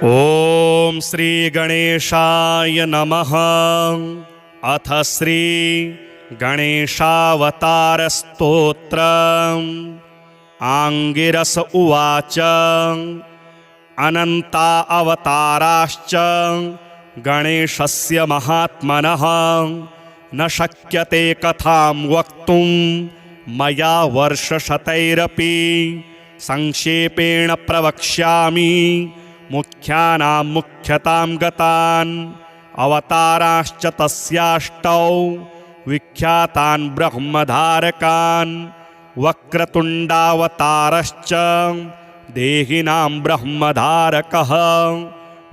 ओम श्री गणेशाय नमः। अथ श्री गणेशावतार स्तोत्रम्। आंगिरस उवाच अनंता अवताराश्च गणेशस्य महात्मनः न शक्यते कथां वक्तुं मया वर्षशतैरपि। संक्षेपेण प्रवक्ष्यामि मुख्यानां मुख्यतां गतान्। अवताराश्च तस्याष्टौ विख्यातान् ब्रह्मधारकान्। वक्रतुण्डावतारश्च देहिनां ब्रह्मधारकः।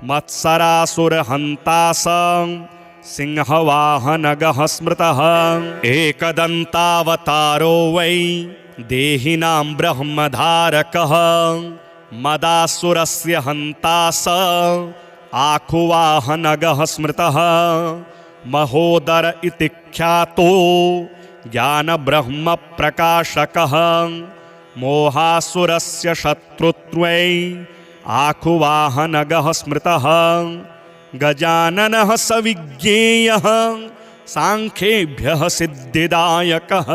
मत्सरासुरहन्ता सिंहवाहनगः स्मृतः। एकदन्तावतारो वै देहिनां ब्रह्मधारकः। मदासुरस्य हन्ता आखुवाहनगः स्मृतः। महोदर इति ख्यातो ज्ञानब्रह्मप्रकाशकः। मोहासुरस्य शत्रुत्वै आखुवाहनगः स्मृतः। गजाननः स विज्ञेयः सांख्येभ्यः सिद्धिदायकः।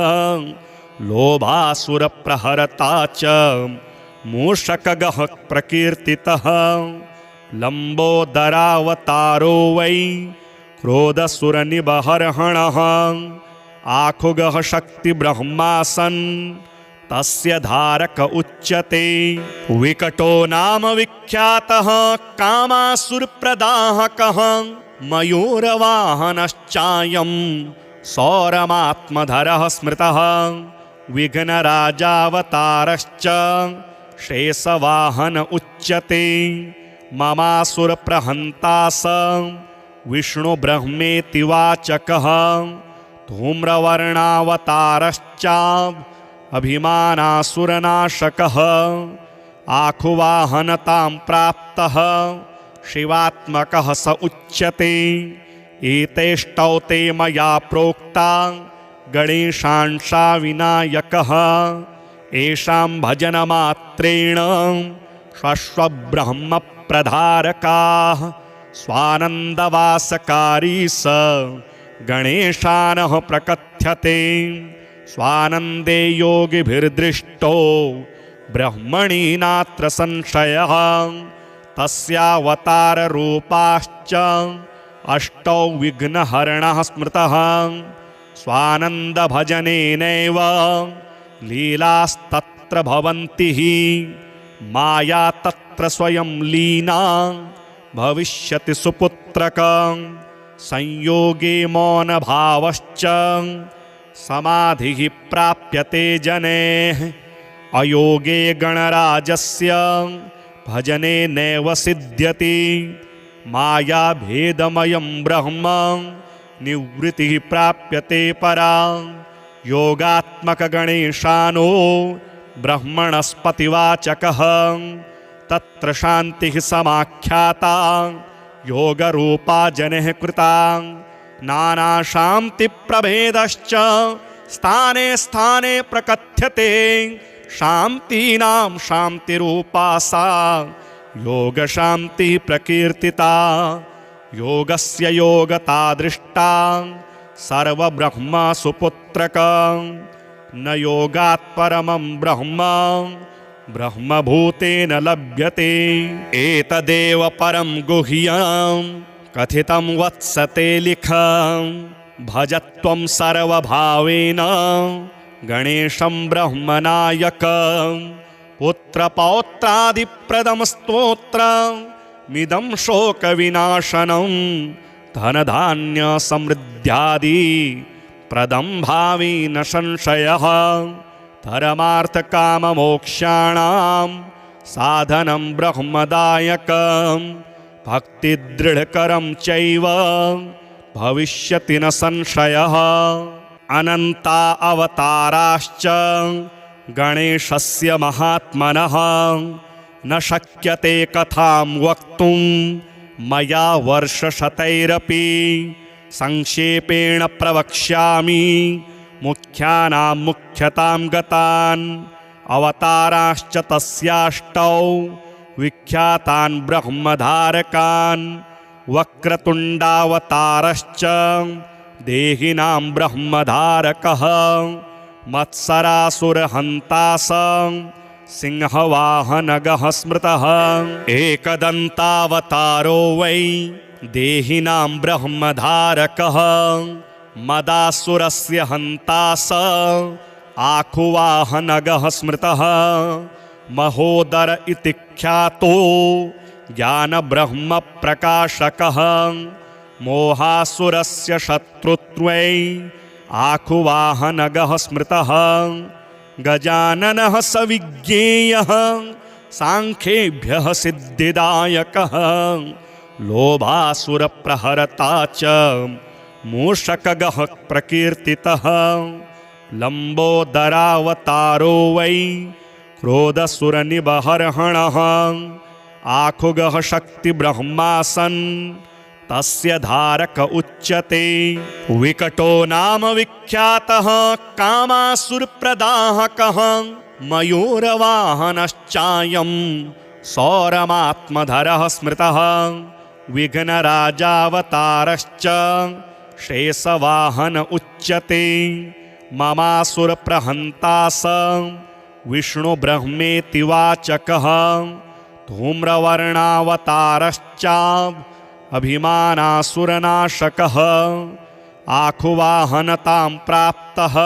लोभासुरप्रहरता च मूषकगः प्रकीर्तितः। लंबोदरावतारो वै क्रोधसुरनिबर्हणः। आखुगः शक्तिब्रह्मासन् तस्य धारक उच्यते। विकटो नाम विख्यातः कामासुरप्रदाहकः। मयूरवाहनश्चायं सौरमात्मधरः स्मृतः। विघ्नराजावतारश्च शेषवाहन उच्यते। ममासुरप्रहन्ता स विष्णुब्रह्मेति वाचकः। धूम्रवर्णावतारश्च अभिमानासुरनाशकः। आखुवाहनतां प्राप्तः शिवात्मकः स उच्यते। एतेष्टौ ते मया प्रोक्ता गणेशांशा विनायकः। येषां भजनमात्रेण शश्वब्रह्मप्रधारकाः। स्वानन्दवासकारी स गणेशानः प्रकथ्यते। स्वानन्दे योगिभिर्दृष्टो ब्रह्मणि नात्र संशयः। तस्यावताररूपाश्च अष्टौ विघ्नहरणः स्मृतः। स्वानन्दभजनेनैव लीलास्तत्र भवन्ति हि। माया तत्र स्वयं लीना भविष्यति सुपुत्रकं। संयोगे मौनभावश्च समाधिः प्राप्यते जनेः। अयोगे गणराजस्य भजने नैव सिद्ध्यति। मायाभेदमयं ब्रह्म निवृत्तिः प्राप्यते परा। योगात्मकगणेशानो ब्रह्मणस्पतिवाचकः। तत्र शान्तिः समाख्याता योगरूपा जनेः कृता। नानाशान्तिप्रभेदश्च स्थाने स्थाने प्रकथ्यते। शान्तीनां शान्तिरूपा सा योगशान्तिः प्रकीर्तिता। योगस्य योगता दृष्टा सर्वब्रह्म सुपुत्रकं। न योगात् परमं ब्रह्म ब्रह्मभूतेन लभ्यते। एतदेव परं गुह्यं कथितं वत्स ते लिखं। भजत्वं सर्वभावेन गणेशं ब्रह्मनायकं। पुत्रपौत्रादिप्रदं स्तोत्रमिदं शोकविनाशनं। धनधान्यसमृद्ध्यादि प्रदं भावी न संशयः। धर्मार्थकाममोक्षाणां साधनं ब्रह्मदायकं। भक्तिदृढकरं चैव भविष्यति न संशयः। अनन्ता अवताराश्च गणेशस्य महात्मनः न शक्यते कथां वक्तुं मया वर्षशतैरपि। संक्षेपेण प्रवक्ष्यामि मुख्यानां मुख्यतां गतान्। अवताराश्च तस्याष्टौ विख्यातान् ब्रह्मधारकान् वक्रतुण्डावतारश्च देहिनां ब्रह्मधारकः मत्सरासुरहन्ता स सिंहवाहनगः स्मृतः एकदन्तावतारो वै देहिनां ब्रह्मधारकः मदासुरस्य हन्ता स आखुवाहनगः स्मृतः महोदर इति ख्यातो ज्ञानब्रह्मप्रकाशकः मोहासुरस्य शत्रुत्वै आखुवाहनगः स्मृतः गजाननः स विज्ञेयः सांख्येभ्यः सिद्धिदायकः लोभासुरप्रहरता च मूषकगः प्रकीर्तितः लम्बोदरावतारो वै क्रोधसुरनिबर्हणः आखुगः शक्तिब्रह्मासन् तस्य धारक उच्यते विकटो नाम विख्यातः कामासुरप्रदाहकः मयूरवाहनश्चायं सौरमात्मधरः स्मृतः विघ्नराजावतारश्च शेषवाहन उच्यते ममासुरप्रहन्ता स विष्णुब्रह्मेति वाचकः धूम्रवर्णावतारश्च अभिमानासुरनाशकः आखुवाहनतां प्राप्तः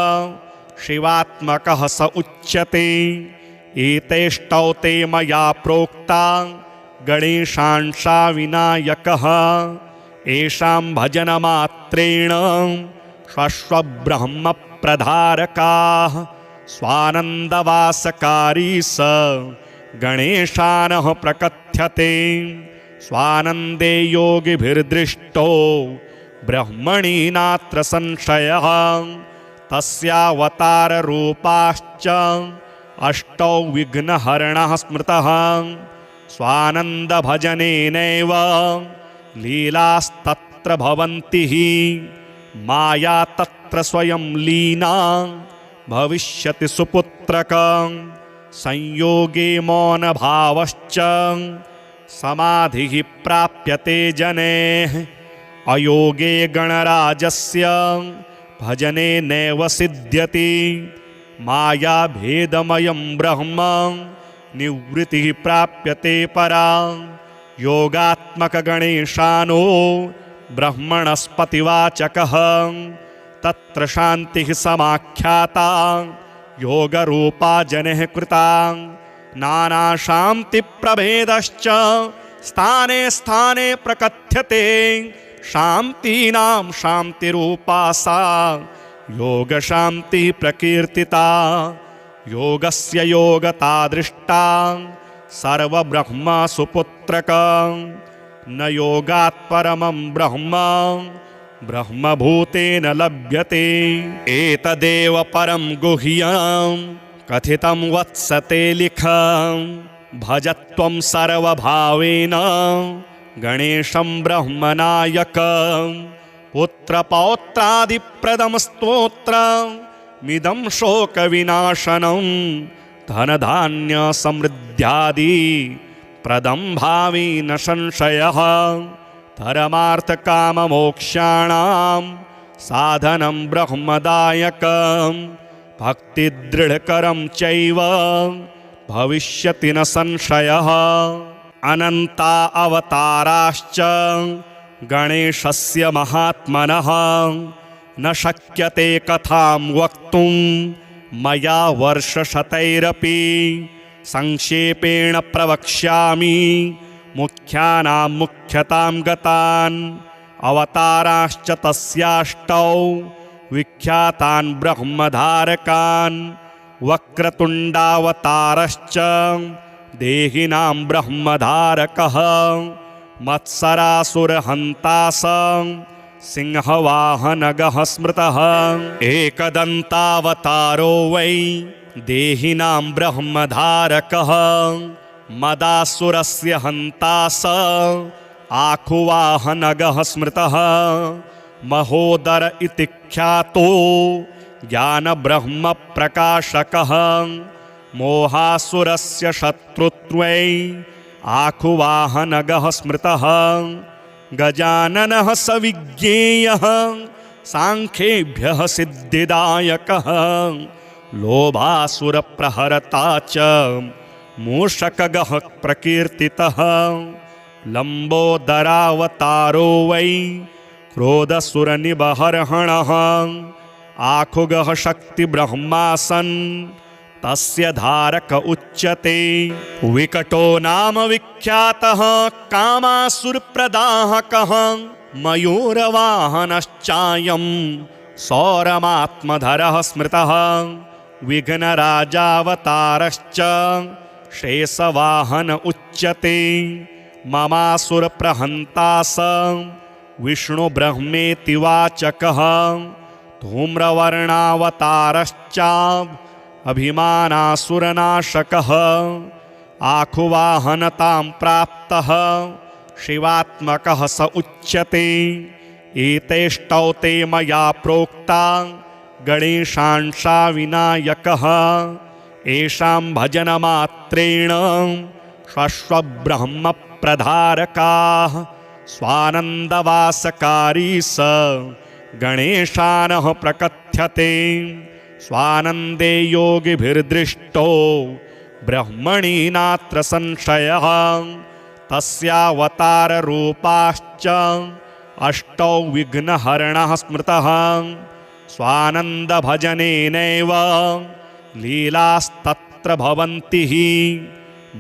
शिवात्मकः स उच्यते एतेष्टौ ते मया प्रोक्ता गणेशांशा विनायकः येषां भजनमात्रेण श्वश्वब्रह्मप्रधारकाः स्वानन्दवासकारी स गणेशानः प्रकथ्यते स्वानन्दे योगिभिर्दृष्टो ब्रह्मणि नात्र संशयः तस्यावताररूपाश्च अष्टौ विघ्नहरणः स्मृतः स्वानन्दभजनेनैव लीलास्तत्र भवन्ति हि माया तत्र स्वयं लीना भविष्यति सुपुत्रकं संयोगे मौनभावश्च समाधिः प्राप्यते जनेः अयोगे गणराजस्य भजने नैव सिद्ध्यति मायाभेदमयं ब्रह्म निवृत्तिः प्राप्यते परा योगात्मकगणेशानो ब्रह्मणस्पतिवाचकः तत्र शान्तिः समाख्याता योगरूपा जनेः कृता नानाशान्तिप्रभेदश्च स्थाने स्थाने प्रकथ्यते शान्तीनां शान्तिरूपा सा योगशान्तिः प्रकीर्तिता योगस्य योगता दृष्टा सर्वब्रह्मसुपुत्रकं न योगात् परमं ब्रह्म ब्रह्मभूतेन लभ्यते एतदेव परं गुह्यं कथितं वत्स ते लिखं भजत्वं सर्वभावेन गणेशं ब्रह्मनायकं पुत्रपौत्रादिप्रदं स्तोत्रमिदं शोकविनाशनं धनधान्यसमृद्ध्यादि प्रदं भावी न संशयः परमार्थकाममोक्षाणां साधनं ब्रह्मदायकं भक्तिदृढकरं चैव भविष्यति न संशयः अनन्ता अवताराश्च गणेशस्य महात्मनः न शक्यते कथां वक्तुं मया वर्षशतैरपि संक्षेपेण प्रवक्ष्यामि मुख्यानां मुख्यतां गतान् अवताराश्च तस्याष्टौ विख्यातान् ब्रह्मधारकान् वक्रतुण्डावतारश्च देहिनां ब्रह्मधारकः मत्सरासुरहन्ता स सिंहवाहनगः स्मृतः एकदन्तावतारो वै देहिनां ब्रह्मधारकः मदासुरस्य हन्ता स आखुवाहनगः स्मृतः महोदर इति ख्यातो ज्ञानब्रह्मप्रकाशकः मोहासुरस्य शत्रुत्वै आखुवाहनगः स्मृतः गजाननः स विज्ञेयः सांख्येभ्यः सिद्धिदायकः लोभासुरप्रहरता च मूषकगः प्रकीर्तितः लंबोदरावतारो वै क्रोधसुरनिबर्हणः आखुगः शक्तिब्रह्मासन् तस्य धारक उच्यते विकटो नाम विख्यातः कामासुरप्रदाहकः मयूरवाहनश्चायं सौरमात्मधरः स्मृतः विघ्नराजावतारश्च शेषवाहन उच्यते ममासुरप्रहन्ता स विष्णुब्रह्मेति वाचकः धूम्रवर्णावतारश्च अभिमानासुरनाशकः आखुवाहनतां प्राप्तः शिवात्मकः स उच्यते एतेष्टौ ते मया प्रोक्ता गणेशांशा विनायकः येषां भजनमात्रेण शश्वब्रह्मप्रधारकाः स्वानन्दवासकारी स गणेशानः प्रकथ्यते स्वानन्दे योगिभिर्दृष्टो ब्रह्मणि नात्र संशयः तस्यावताररूपाश्च अष्टौ विघ्नहरणः स्मृतः स्वानन्दभजनेनैव लीलास्तत्र भवन्ति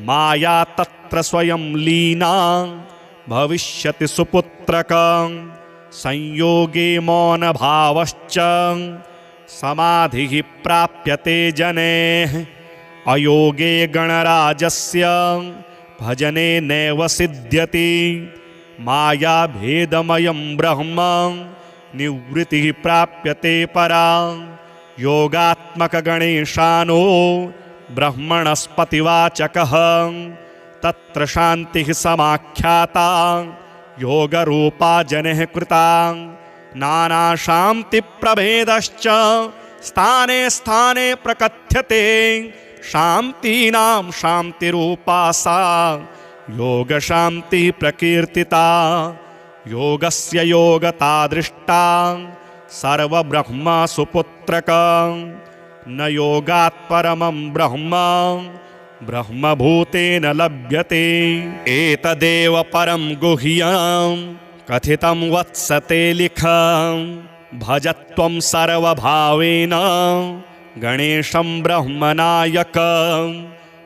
माया तत्र स्वयं लीना भविष्यति सुपुत्रकं संयोगे मौनभावश्च समाधिः प्राप्यते जनेः अयोगे गणराजस्य भजने नैव सिद्ध्यति मायाभेदमयं ब्रह्म निवृत्तिः प्राप्यते परा योगात्मकगणेशानो ब्रह्मणस्पतिवाचकः तत्र शान्तिः समाख्याता योगरूपा जनेः कृता नानाशान्तिप्रभेदश्च स्थाने स्थाने प्रकथ्यते शान्तीनां शान्तिरूपा सा योगशान्तिः प्रकीर्तिता योगस्य योगता दृष्टा सर्वब्रह्म सुपुत्रकं न योगात् परमं ब्रह्म ब्रह्मभूतेन लभ्यते एतदेव परं गुह्यं कथितं वत्स ते लिखं भजत्वं सर्वभावेन गणेशं ब्रह्मनायकं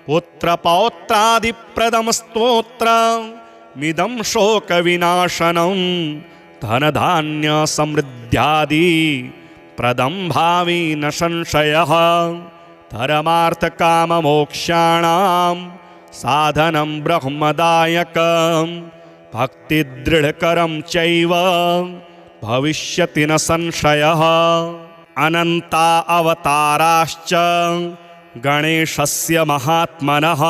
पुत्रपौत्रादिप्रदं स्तोत्रमिदं शोकविनाशनं धनधान्यसमृद्ध्यादि प्रदं भावी न संशयः धर्मार्थकाममोक्षाणां साधनं ब्रह्मदायकं भक्तिदृढकरं चैव भविष्यति न संशयः अनन्ता अवताराश्च गणेशस्य महात्मनः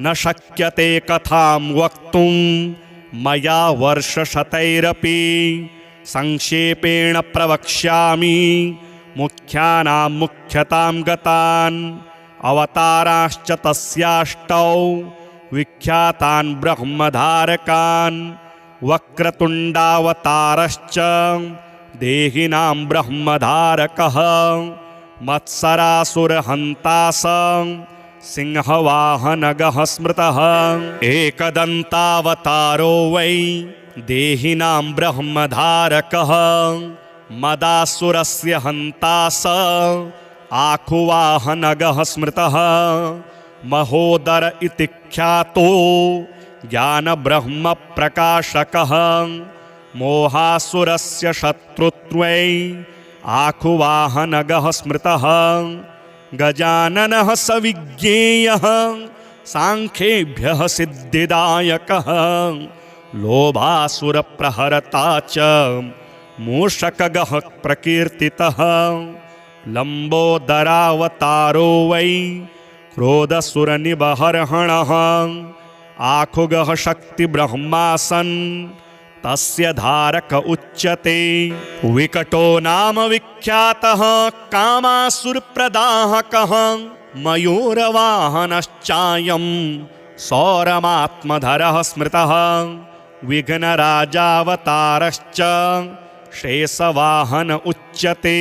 न शक्यते कथां वक्तुं मया वर्षशतैरपि संक्षेपेण प्रवक्ष्यामि मुख्यानां मुख्यतां गतान् अवताराश्च तस्याष्टौ विख्यातान् ब्रह्मधारकान् वक्रतुण्डावतारश्च देहिनां ब्रह्मधारकः मत्सरासुरहन्ता स सिंहवाहनगः स्मृतः एकदन्तावतारो वै देहिनां ब्रह्मधारकः मदासुरस्य हन्ता स आखुवाहनगः स्मृतः महोदर इति ख्यातो ज्ञानब्रह्मप्रकाशकः मोहासुरस्य शत्रुत्वै आखुवाहनगः स्मृतः गजाननः स विज्ञेयः सांख्येभ्यः सिद्धिदायकः लोभासुरप्रहरता च मूषकगः प्रकीर्तितः लंबोदरावतारो वै क्रोधसुरनिबर्हणः आखुगः शक्तिब्रह्मासन् तस्य धारक उच्यते विकटो नाम विख्यातः कामासुरप्रदाहकः मयूरवाहनश्चायं सौरमात्मधरः स्मृतः विघ्नराजावतारश्च शेषवाहन उच्यते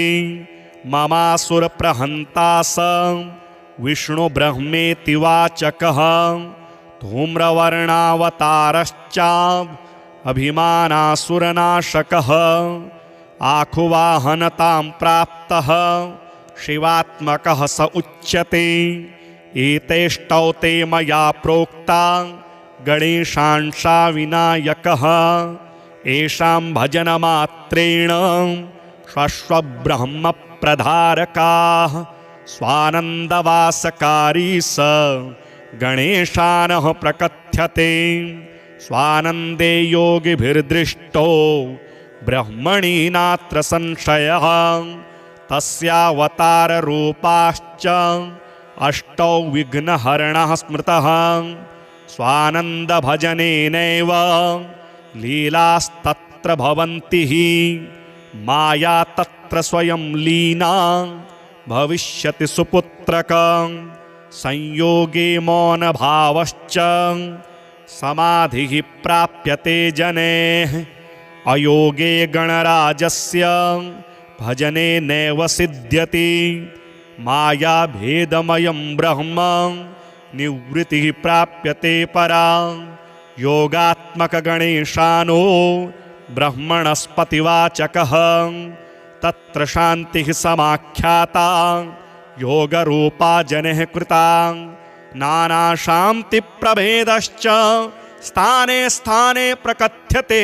ममासुरप्रहन्ता स विष्णुब्रह्मेति वाचकः धूम्रवर्णावतारश्च अभिमानासुरनाशकः आखुवाहनतां प्राप्तः शिवात्मकः स उच्यते एतेष्टौ ते मया प्रोक्ता गणेशांशा विनायकः येषां भजनमात्रेण स्वस्वब्रह्मप्रधारकाः स्वानन्दवासकारी स गणेशानः प्रकथ्यते स्वानन्दे योगिभिर्दृष्टो ब्रह्मणि नात्र संशयः तस्यावताररूपाश्च अष्टौ विघ्नहरणः स्मृतः स्वानन्दभजनेनैव लीलास्तत्र भवन्ति हि माया तत्र स्वयं लीना भविष्यति सुपुत्रकं संयोगे मौनभावश्च समाधिः प्राप्यते जनेः अयोगे गणराजस्य भजने नैव सिद्ध्यति मायाभेदमयं ब्रह्म निवृत्तिः प्राप्यते परा योगात्मकगणेशानो ब्रह्मणस्पतिवाचकः तत्र शान्तिः समाख्याता योगरूपा जनेः कृता नानाशान्तिप्रभेदश्च स्थाने स्थाने प्रकथ्यते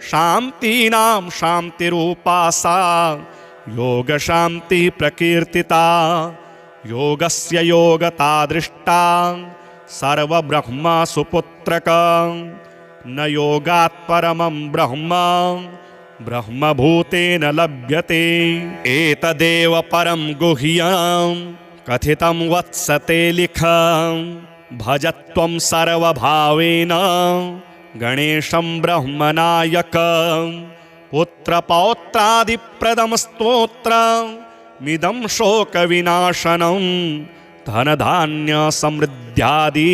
शान्तीनां शान्तिरूपा सा योगशान्तिः प्रकीर्तिता योगस्य योगता दृष्टा सर्वब्रह्मसुपुत्रकं न योगात् परमं ब्रह्म ब्रह्मभूतेन लभ्यते एतदेव परं गुह्यं कथितं वत्स ते लिख भजत्वं सर्वभावेन गणेशं ब्रह्मनायकं पुत्रपौत्रादिप्रदं स्तोत्रमिदं शोकविनाशनं धनधान्यसमृद्ध्यादि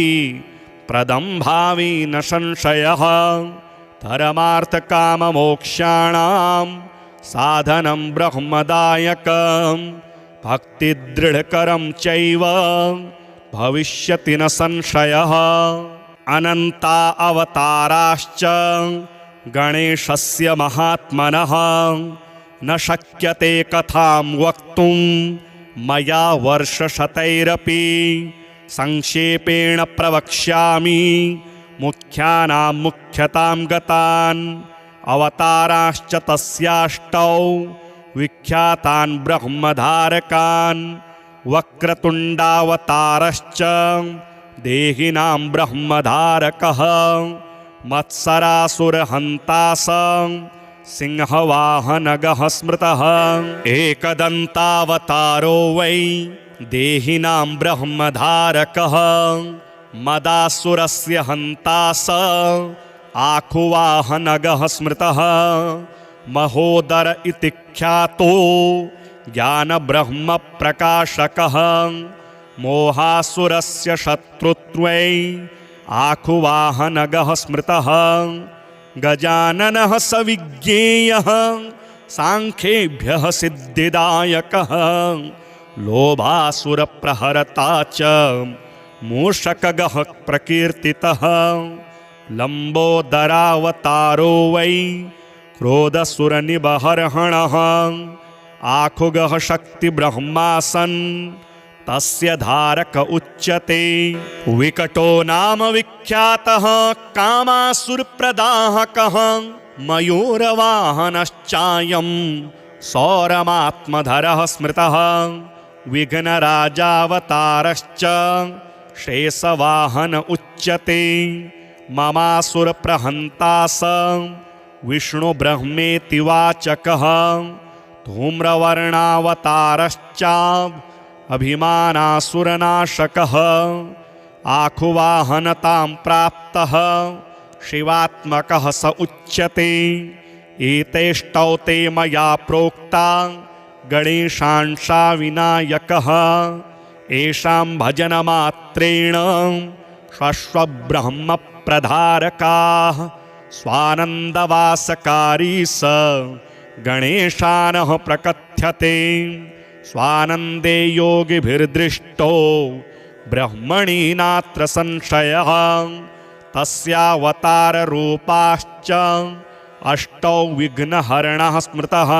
प्रदं भावी न संशयः धर्मार्थकाममोक्षाणां साधनं ब्रह्मदायकं भक्तिदृढकरं चैव भविष्यति न संशयः अनन्ता अवताराश्च गणेशस्य महात्मनः न शक्यते कथां वक्तुं मया वर्षशतैरपि संक्षेपेण प्रवक्ष्यामि मुख्यानां मुख्यतां गतान् अवताराश्च तस्याष्टौ विख्यातान् ब्रह्मधारकान् वक्रतुण्डावतारश्च देहिनां ब्रह्मधारकः मत्सरासुरहन्ता स सिंहवाहनगः स्मृतः एकदन्तावतारो वै देहिनां ब्रह्मधारकः मदासुरस्य हन्ता स आखुवाहनगः स्मृतः महोदर इति ख्यातो ज्ञानब्रह्मप्रकाशकः मोहासुरस्य शत्रुत्वै आखुवाहनगः स्मृतः गजाननः स विज्ञेयः सांख्येभ्यः सिद्धिदायकः लोभासुरप्रहरता च मूषकगः प्रकीर्तितः लम्बोदरावतारो वै क्रोधसुरनिबर्हणः आखुगः शक्तिब्रह्मासन् तस्य धारक उच्यते विकटो नाम विख्यातः कामासुरप्रदाहकः मयूरवाहनश्चायं सौरमात्मधरः स्मृतः विघ्नराजावतारश्च शेषवाहन उच्यते ममासुरप्रहन्ता स विष्णुब्रह्मेति वाचकः धूम्रवर्णावतारश्च अभिमानासुरनाशकः आखुवाहनतां प्राप्तः शिवात्मकः स उच्यते एतेष्टौ ते मया प्रोक्ता गणेशांशा विनायकः येषां भजनमात्रेण स्वस्वब्रह्मप्रधारकाः स्वानन्दवासकारी स गणेशानः प्रकथ्यते स्वानन्दे योगिभिर्दृष्टो ब्रह्मणि नात्र संशयः तस्यावताररूपाश्च अष्टौ विघ्नहरणः स्मृतः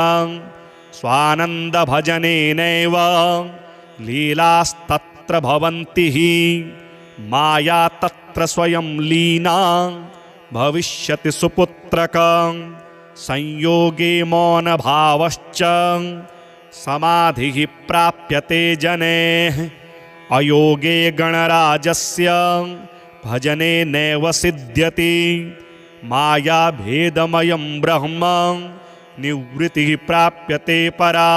स्वानन्दभजनेनैव लीलास्तत्र भवन्ति हि माया तत्र स्वयं लीना भविष्यति सुपुत्रकं संयोगे मौनभावश्च समाधिः प्राप्यते जनेः अयोगे गणराजस्य भजने नैव सिद्ध्यति मायाभेदमयं ब्रह्म निवृत्तिः प्राप्यते परा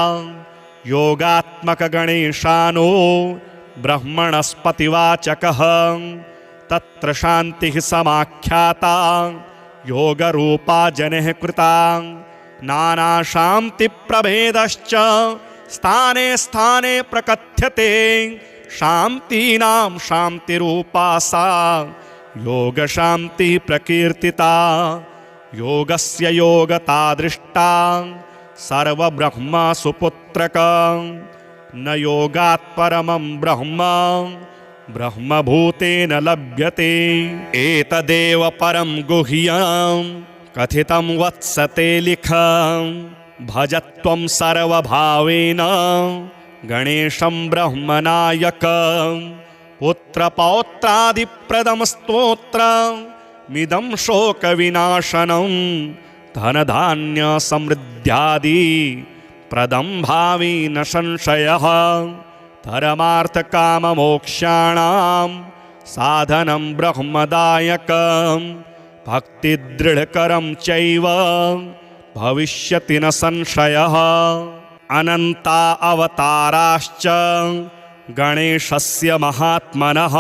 योगात्मकगणेशानो ब्रह्मणस्पतिवाचकः तत्र शान्तिः समाख्याता योगरूपा जनेः कृता नानाशान्तिप्रभेदश्च स्थाने स्थाने प्रकथ्यते शान्तीनां शान्तिरूपा सा योगशान्तिः प्रकीर्तिता योगस्य योगता दृष्टा सर्वब्रह्म सुपुत्रकं न योगात् परमं ब्रह्म ब्रह्मभूतेन लभ्यते एतदेव परं गुह्यं कथितं वत्स ते लिखं भजत्वं सर्वभावेन गणेशं ब्रह्मनायकं पुत्रपौत्रादिप्रदं स्तोत्रमिदं शोकविनाशनं धनधान्यसमृद्ध्यादि प्रदं भावी न संशयः धर्मार्थकाममोक्षाणां साधनं ब्रह्मदायकं भक्तिदृढकरं चैव भविष्यति न संशयः अनन्ता अवताराश्च गणेशस्य महात्मनः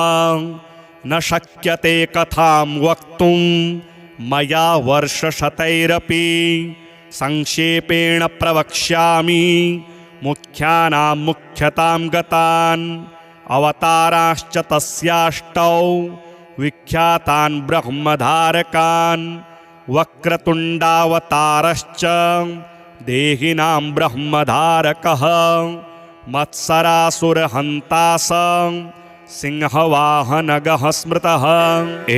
न शक्यते कथां वक्तुं मया वर्षशतैरपि संक्षेपेण प्रवक्ष्यामि मुख्यानां मुख्यतां गतान् अवताराश्च तस्याष्टौ विख्यातान् ब्रह्मधारकान् वक्रतुण्डावतारश्च देहिनां ब्रह्मधारकः मत्सरासुरहन्ता सिंहवाहनगः स्मृतः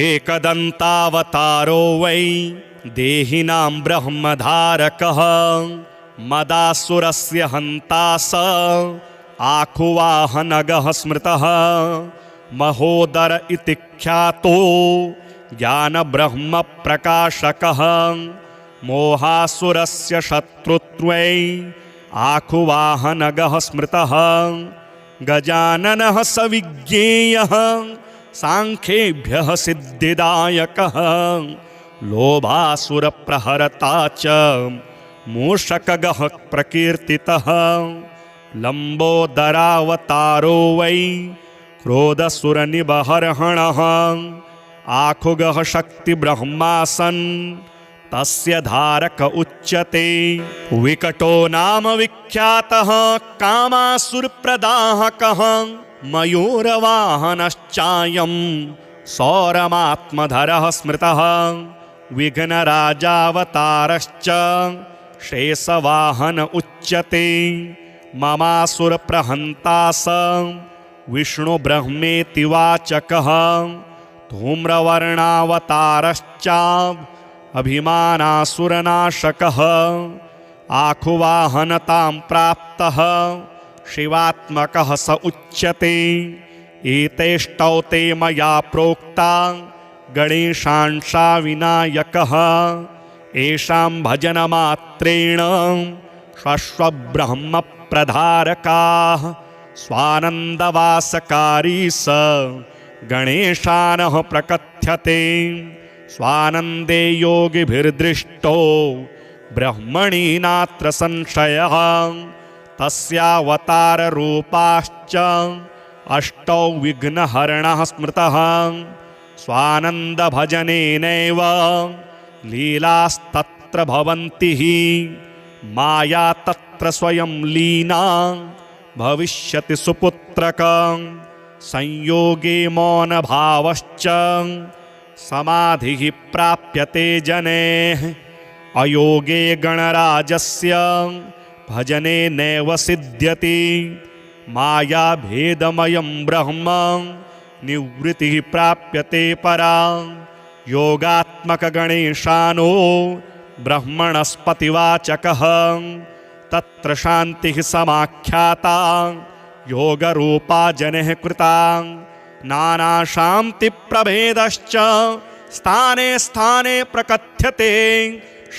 एकदन्तावतारो वै देहिनां ब्रह्मधारकः मदासुरस्य हन्ता स आखुवाहनगः स्मृतः महोदर इति ख्यातो ज्ञानब्रह्मप्रकाशकः मोहासुरस्य शत्रुत्वै आखुवाहनगः स्मृतः गजाननः स विज्ञेयः सांख्येभ्यः सिद्धिदायकः लोभासुरप्रहरता च मूषकगः प्रकीर्तितः लम्बोदरावतारो वै क्रोधसुरनिबहर्हणः आखुगः शक्तिब्रह्मासन् तस्य धारक उच्यते विकटो नाम विख्यातः कामासुरप्रदाहकः मयूरवाहनश्चायं सौरमात्मधरः स्मृतः विघ्नराजावतारश्च शेषवाहन उच्यते ममासुरप्रहन्ता स विष्णुब्रह्मेति वाचकः धूम्रवर्णावतारश्च अभिमानासुरनाशकः आखुवाहनतां प्राप्तः शिवात्मकः स उच्यते एतेष्टौ ते मया प्रोक्ता गणेशांशा विनायकः येषां भजनमात्रेण स्वस्वब्रह्मप्रधारकाः स्वानन्दवासकारी स गणेशानः प्रकथ्यते स्वानन्दे योगिभिर्दृष्टो ब्रह्मणि नात्र संशयः तस्यावताररूपाश्च अष्टौ विघ्नहरणः स्मृतः स्वानन्दभजनेनैव लीलास्तत्र भवन्ति हि माया तत्र स्वयं लीना भविष्यति सुपुत्रकं संयोगे मौनभावश्च समाधिः प्राप्यते जनेः अयोगे गणराजस्य भजने नैव सिद्ध्यति मायाभेदमयं ब्रह्म निवृत्तिः प्राप्यते परा योगात्मकगणेशानो ब्रह्मणस्पतिवाचकः तत्र शान्तिः समाख्याता योगरूपा जनैः कृता नानाशान्तिप्रभेदश्च स्थाने स्थाने प्रकथ्यते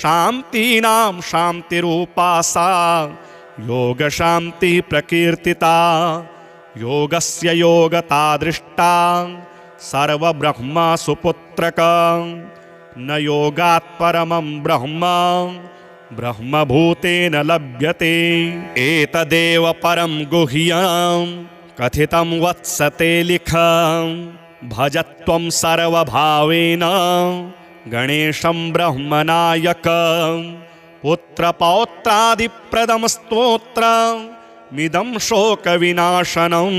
शान्तीनां शान्तिरूपा सा योगशान्तिः प्रकीर्तिता योगस्य योगता दृष्टा सर्वब्रह्म सुपुत्रक न योगात् परमं ब्रह्म ब्रह्मभूतेन लभ्यते एतदेव परं गुह्यं कथितं वत्स ते लिख भजत्वं सर्वभावेन गणेशं ब्रह्मनायकं पुत्रपौत्रादिप्रदं स्तोत्रमिदं शोकविनाशनं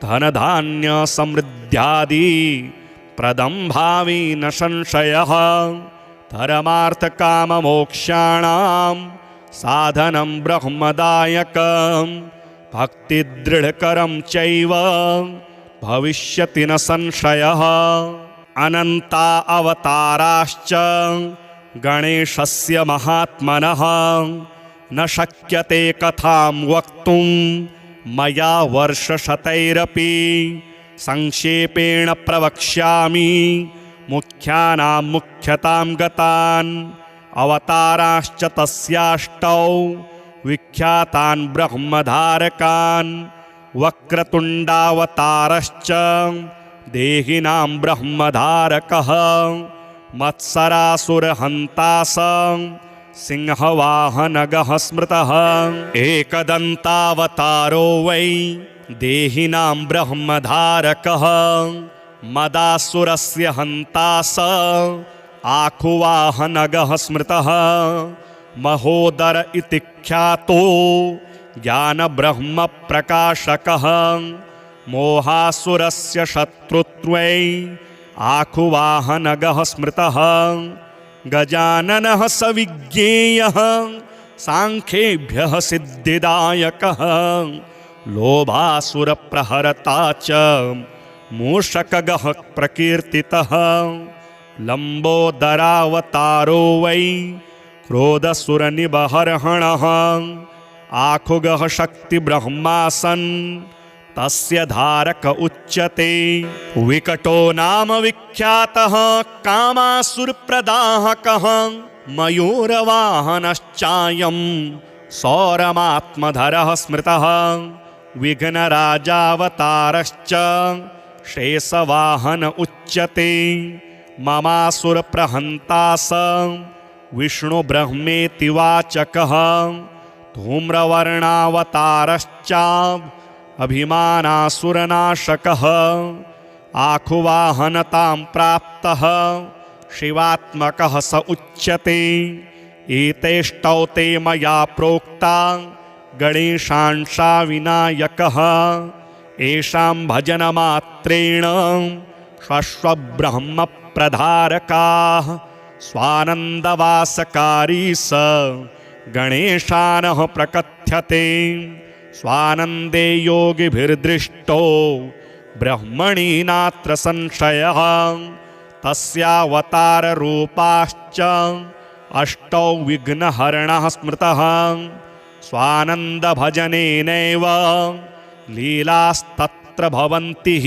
धनधान्यसमृद्ध्यादि प्रदं भावी न संशयः धर्मार्थकाममोक्षाणां साधनं ब्रह्मदायकं भक्तिदृढकरं चैव भविष्यति न संशयः अनन्ता अवताराश्च गणेशस्य महात्मनः न शक्यते कथां वक्तुं मया वर्षशतैरपि संक्षेपेण प्रवक्ष्यामि मुख्यानां मुख्यतां गतान् अवताराश्च तस्याष्टौ विख्यातान् ब्रह्मधारकान् वक्रतुण्डावतारश्च देहिनां ब्रह्मधारकः मत्सरासुरहन्ता सिंहवाहनगः स्मृतः एकदन्तावतारो वै देहिनां ब्रह्मधारकः मदासुरस्य हन्ता आखुवाहनगः स्मृतः महोदर इति ख्यातो ज्ञानब्रह्मप्रकाशकः मोहासुरस्य शत्रुत्वै आखुवाहनगः स्मृतः गजाननः स विज्ञेयः सांख्येभ्यः सिद्धिदायकः लोभासुरप्रहरता च मूषकगः प्रकीर्तितः लम्बोदरावतारो वै क्रोधसुरनिबर्हणः आखुगः शक्तिब्रह्मासन् तस्य धारक उच्यते विकटो नाम विख्यातः कामासुरप्रदाहकः मयूरवाहनश्चायं सौरमात्मधरः स्मृतः विघ्नराजावतारश्च शेषवाहन उच्यते ममासुरप्रहन्ता स विष्णुब्रह्मेति वाचकः धूम्रवर्णावतारश्च अभिमानासुरनाशकः आखुवाहनतां प्राप्तः शिवात्मकः स उच्यते एतेष्टौ ते मया प्रोक्ता गणेशांशा विनायकः येषां भजनमात्रेण शश्वब्रह्मप्रधारकाः स्वानन्दवासकारी स गणेशानः प्रकथ्यते स्वानन्दे योगिभिर्दृष्टो ब्रह्मणि नात्र संशयः तस्यावताररूपाश्च अष्टौ विघ्नहरणः स्मृतः स्वानन्दभजनेनैव लीलास्तत्र भवन्ति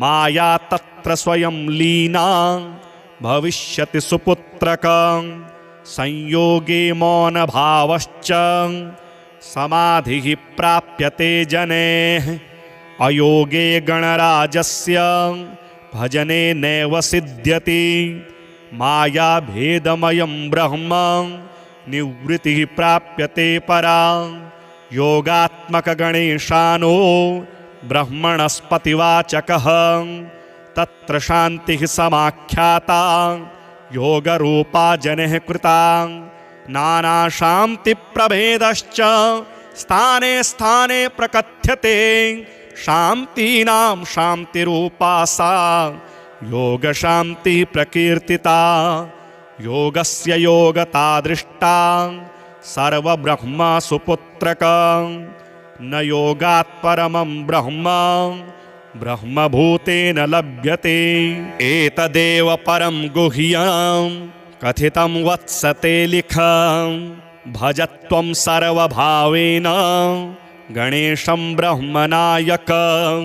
माया तत्र स्वयं लीना भविष्यति सुपुत्रकं संयोगे मौनभावश्च समाधिः प्राप्यते जनेः अयोगे गणराजस्य भजने नैव सिद्ध्यति मायाभेदमयं ब्रह्म निवृत्तिः प्राप्यते परा योगात्मकगणेशानो ब्रह्मणस्पतिवाचकः तत्र शान्तिः समाख्याता योगरूपा जनैः कृता नानाशान्तिप्रभेदश्च स्थाने स्थाने प्रकथ्यते शान्तीनां शान्तिरूपा सा योगशान्तिः प्रकीर्तिता योगस्य योगता दृष्टा सर्वब्रह्म सुपुत्रकं न योगात् परमं ब्रह्म ब्रह्मभूतेन लभ्यते एतदेव परं गुह्यं कथितं वत्स ते लिखं भजत्वं सर्वभावेन गणेशं ब्रह्मनायकं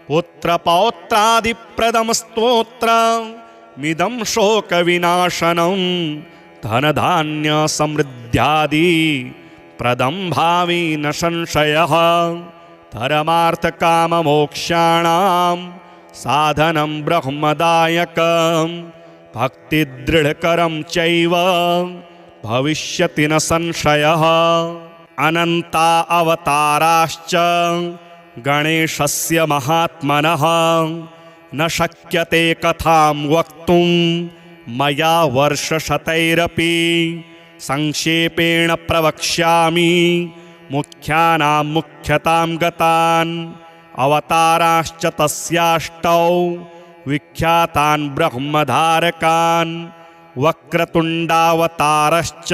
पुत्रपौत्रादिप्रदं स्तोत्रमिदं शोकविनाशनं धनधान्यसमृद्ध्यादि प्रदं भावि न संशयः परमार्थकाममोक्षाणां साधनं ब्रह्मदायकं भक्तिदृढकरं चैव भविष्यति न संशयः अनन्ता अवताराश्च गणेशस्य महात्मनः न शक्यते कथां वक्तुं मया वर्षशतैरपि संक्षेपेण प्रवक्ष्यामि मुख्यानां मुख्यतां गतान् अवताराश्च तस्याष्टौ विख्यातान् ब्रह्मधारकान् वक्रतुण्डावतारश्च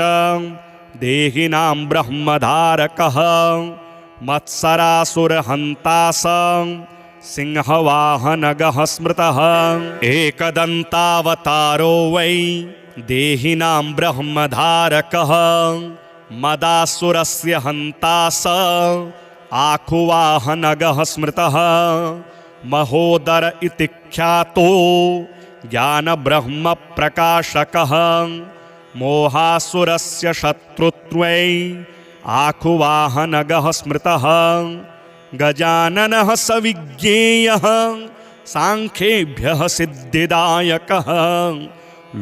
देहिनां ब्रह्मधारकः मत्सरासुरहन्ता सिंहवाहनगः स्मृतः एकदन्तावतारो वै देहिनां ब्रह्मधारकः मदासुरस्य हन्ता आखुवाहनगः स्मृतः महोदर इति ख्यातो ज्ञानब्रह्मप्रकाशकः मोहासुरस्य शत्रुत्वै आखुवाहनगः स्मृतः गजाननः स विज्ञेयः सांख्येभ्यः सिद्धिदायकः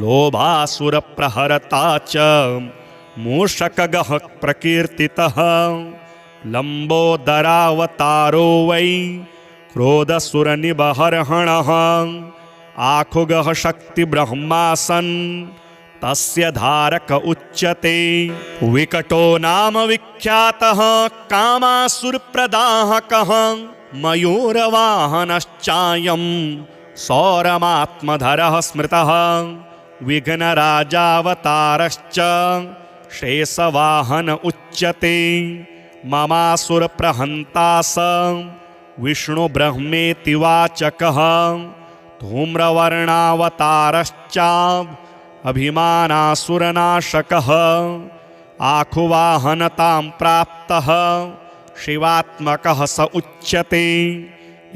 लोभासुरप्रहरता च मूषकगः प्रकीर्तितः लम्बोदरावतारो वै क्रोधसुरनिबर्हणः आखुगः शक्तिब्रह्मासन् तस्य धारक उच्यते विकटो नाम विख्यातः कामासुरप्रदाहकः मयूरवाहनश्चायं सौरमात्मधरः स्मृतः विघ्नराजावतारश्च शेषवाहन उच्यते ममासुरप्रहन्ता स विष्णुब्रह्मेति वाचकः धूम्रवर्णावतारश्च अभिमानासुरनाशकः आखुवाहनतां प्राप्तः शिवात्मकः स उच्यते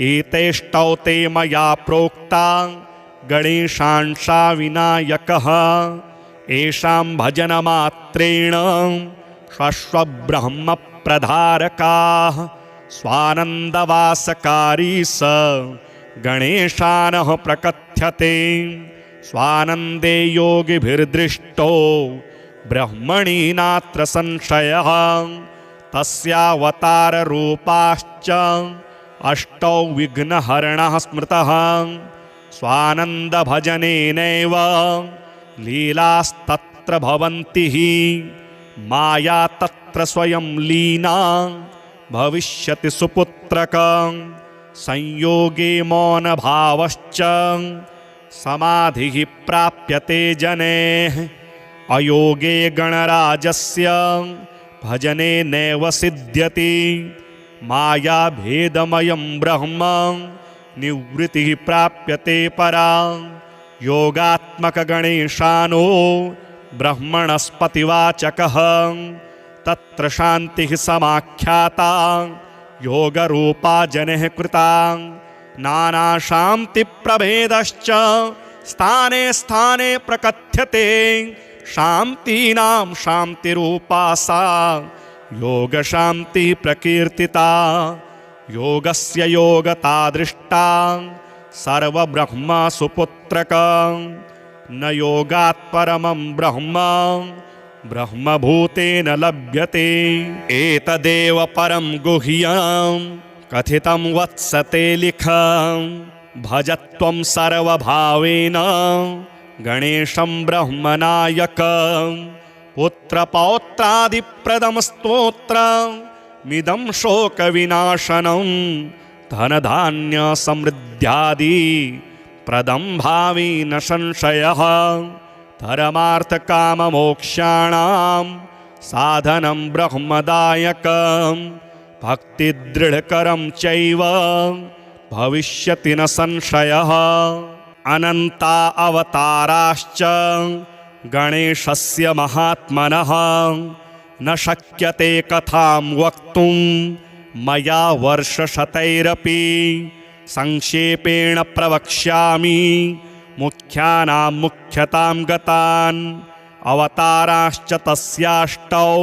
एतेष्टौ ते मया प्रोक्ता गणेशांशा विनायकः येषां भजनमात्रेण शश्वब्रह्मप्रधारकाः स्वानन्दवासकारी स गणेशानः प्रकथ्यते स्वानन्दे योगिभिर्दृष्टो ब्रह्मणि नात्र संशयः तस्यावताररूपाश्च अष्टौ विघ्नहरणः स्मृतः स्वानन्दभजनेनैव लीलास्तत्र भवन्ति माया तत्र स्वयं लीना भविष्यति सुपुत्रकं संयोगे मौनभावश्च समाधिः प्राप्यते जनेः अयोगे गणराजस्य भजने नैव सिद्ध्यति मायाभेदमयं ब्रह्म निवृत्तिः प्राप्यते परा योगात्मकगणेशानो ब्रह्मणस्पतिवाचकः तत्र शान्तिः समाख्याता योगरूपा जनैः कृता नानाशान्तिप्रभेदश्च स्थाने स्थाने प्रकथ्यते शान्तीनां शान्तिरूपा सा योगशान्तिः प्रकीर्तिता योगस्य योगता दृष्टा सर्वब्रह्म सुपुत्रकं न योगात् परमं ब्रह्म ब्रह्मभूतेन लभ्यते एतदेव परं गुह्यं कथितं वत्स ते लिखं भजत्वं सर्वभावेन गणेशं ब्रह्मनायकं पुत्रपौत्रादिप्रदं स्तोत्रमिदं शोकविनाशनं धनधान्यसमृद्ध्यादि प्रदं भावी न संशयः धर्मार्थकाममोक्षाणां साधनं ब्रह्मदायकं भक्तिदृढकरं चैव भविष्यति न संशयः अनन्ता अवताराश्च गणेशस्य महात्मनः न शक्यते कथां वक्तुं मया वर्षशतैरपि संक्षेपेण प्रवक्ष्यामि मुख्यानां मुख्यतां गतान् अवताराश्च तस्याष्टौ